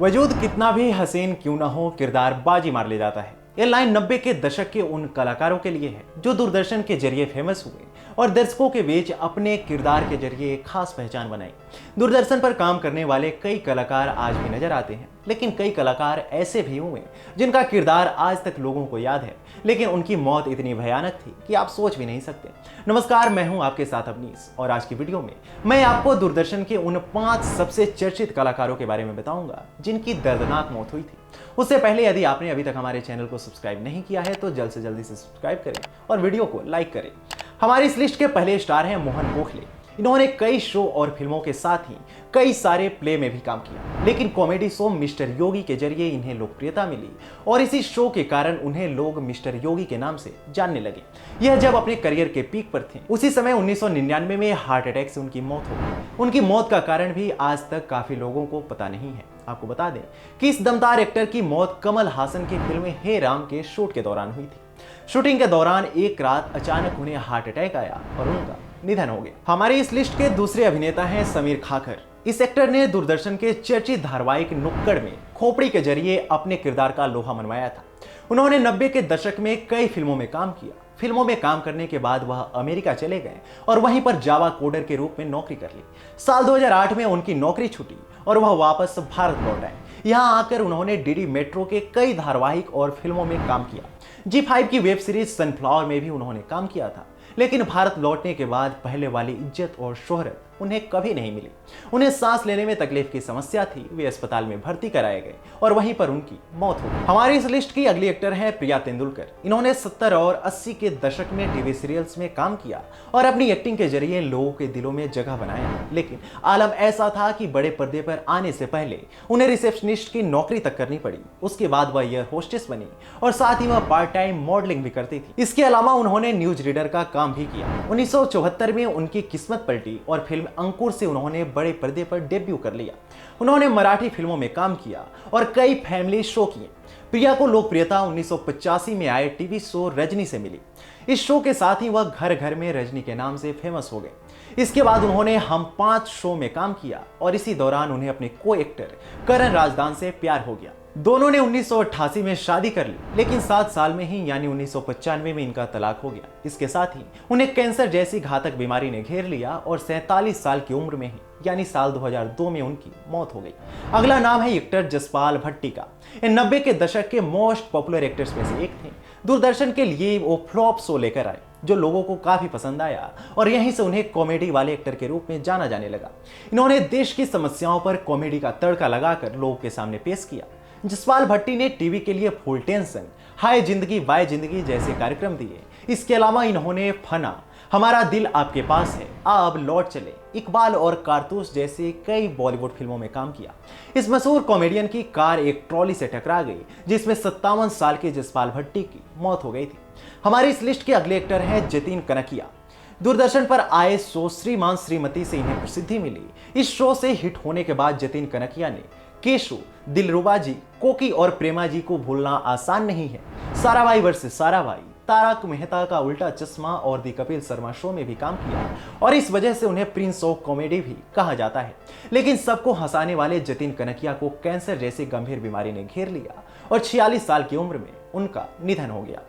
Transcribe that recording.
वजूद कितना भी हसीन क्यों ना हो, किरदार बाजी मार ले जाता है। ये लाइन 90 के दशक के उन कलाकारों के लिए है जो दूरदर्शन के जरिए फेमस हुए और दर्शकों के बीच अपने किरदार के जरिए एक खास पहचान बनाई। दूरदर्शन पर काम करने वाले कई कलाकार आज भी नजर आते हैं, लेकिन कई कलाकार ऐसे भी हुए जिनका किरदार आज तक लोगों को याद है, लेकिन उनकी मौत इतनी भयानक थी कि आप सोच भी नहीं सकते। नमस्कार, मैं हूं आपके साथ अवनीश और आज की वीडियो में मैं आपको दूरदर्शन के उन 5 सबसे चर्चित कलाकारों के बारे में बताऊंगा जिनकी दर्दनाक मौत हुई थी। उससे पहले यदि आपने अभी तक हमारे चैनल को सब्सक्राइब नहीं किया है तो जल्द से जल्दी से सब्सक्राइब करें और वीडियो को लाइक करें। हमारी इस लिस्ट के पहले स्टार हैं मोहन गोखले। इन्होंने कई शो और फिल्मों के साथ ही कई सारे प्ले में भी काम किया, लेकिन कॉमेडी शो मिस्टर योगी के जरिए इन्हें लोकप्रियता मिली और इसी शो के कारण उन्हें लोग मिस्टर योगी के नाम से जानने लगे। यह जब अपने करियर के पीक पर थे। उसी समय 1999 में हार्ट अटैक से उनकी मौत हो गई। उनकी मौत का कारण भी आज तक काफी लोगों को पता नहीं है। आपको बता दें कि इस दमदार एक्टर की मौत कमल हासन की फिल्म हे राम के शूट के दौरान हुई थी। शूटिंग के दौरान एक रात अचानक उन्हें हार्ट अटैक आया और उनका निधन हो गया। हमारी इस लिस्ट के दूसरे अभिनेता हैं समीर खाकर। इस एक्टर ने दूरदर्शन के चर्चित धारावाहिक नुक्कड़ में खोपड़ी के जरिए अपने किरदार का लोहा मनवाया था। उन्होंने 90 के दशक में कई फिल्मों में काम किया। फिल्मों में काम करने के बाद वह अमेरिका चले गए और वहीं पर जावा कोडर के रूप में नौकरी कर ली। साल 2008 में उनकी नौकरी छूटी और वह वापस भारत लौट आए। यहाँ आकर उन्होंने डीडी मेट्रो के कई धारावाहिक और फिल्मों में काम किया। G5 की वेब सीरीज सनफ्लावर में भी उन्होंने काम किया था, लेकिन भारत लौटने के बाद पहले वाली इज्जत और शोहरत उन्हें कभी नहीं मिली। उन्हें सांस लेने में तकलीफ की समस्या थी। वे अस्पताल में भर्ती कराए गए और वहीं पर उनकी मौत हो गई। हमारी इस लिस्ट की अगली एक्टर है प्रिया तेंदुलकर। इन्होंने 70 और 80 के दशक में टीवी सीरियल्स में काम किया और अपनी एक्टिंग के जरिए लोगों के दिलों में जगह बनाया, लेकिन आलम ऐसा था कि बड़े पर्दे पर आने से पहले उन्हें रिसेप्शनिस्ट की नौकरी तक करनी पड़ी। उसके बाद वह एयर होस्टेस बनी और साथ ही वह पार्ट टाइम मॉडलिंग भी करती थी। इसके अलावा उन्होंने न्यूज रीडर का काम भी किया। 1974 में उनकी किस्मत पलटी और फिल्म अंकुर से उन्होंने बड़े पर्दे पर डेब्यू कर लिया। उन्होंने मराठी फिल्मों में काम किया और कई फैमिली शो किए। प्रिया को लोकप्रियता 1985 में आए टीवी शो रजनी से मिली। इस शो के साथ ही वह घर घर में रजनी के नाम से फेमस हो गए। इसके बाद उन्होंने हम 5 शो में काम किया और इसी दौरान उन्हें अपने को एक्टर करण राजदान से प्यार हो गया। दोनों ने 1988 में शादी कर ली, लेकिन 7 साल में ही यानी 1995 में इनका तलाक हो गया। इसके साथ ही उन्हें कैंसर जैसी घातक बीमारी ने घेर लिया और 47 साल की उम्र में ही यानी साल 2002 में उनकी मौत हो गई। अगला नाम है एक्टर जसपाल भट्टी का। ये 90 के दशक के मोस्ट पॉपुलर एक्टर्स में से एक थे। दूरदर्शन के लिए वो फ्लॉप शो लेकर आए जो लोगों को काफी पसंद आया और यहीं से उन्हें कॉमेडी वाले एक्टर के रूप में जाना जाने लगा। इन्होंने देश की समस्याओं पर कॉमेडी का तड़का लगाकर लोगों के सामने पेश किया। जसपाल भट्टी ने टीवी के लिए फुल टेंशन, हाय जिंदगी बाय जिंदगी जैसे कार्यक्रम दिए। इसके अलावा इन्होंने फना, हमारा दिल आपके पास है, अब लौट चले, इकबाल और कारतूस जैसे कई बॉलीवुड फिल्मों में काम किया। इस मशहूर कॉमेडियन की कार एक ट्रॉली से टकरा गई जिसमें 57 साल के जसपाल भट्टी की मौत हो गई थी। हमारी इस लिस्ट के अगले एक्टर हैं जतिन कनकिया। दूरदर्शन पर आए शो श्रीमान श्रीमती से इन्हें प्रसिद्धि मिली। इस शो से हिट होने के बाद जतिन कनकिया ने केशु, दिलरुबा जी, कोकी और प्रेमा जी को भूलना आसान नहीं है, साराभाई वर्सेस साराभाई, तारक मेहता का उल्टा चश्मा और दी कपिल शर्मा शो में भी काम किया और इस वजह से उन्हें प्रिंस ऑफ कॉमेडी भी कहा जाता है। लेकिन सबको हंसाने वाले जतिन कनकिया को कैंसर जैसी गंभीर बीमारी ने घेर लिया और 46 साल की उम्र में उनका निधन हो गया।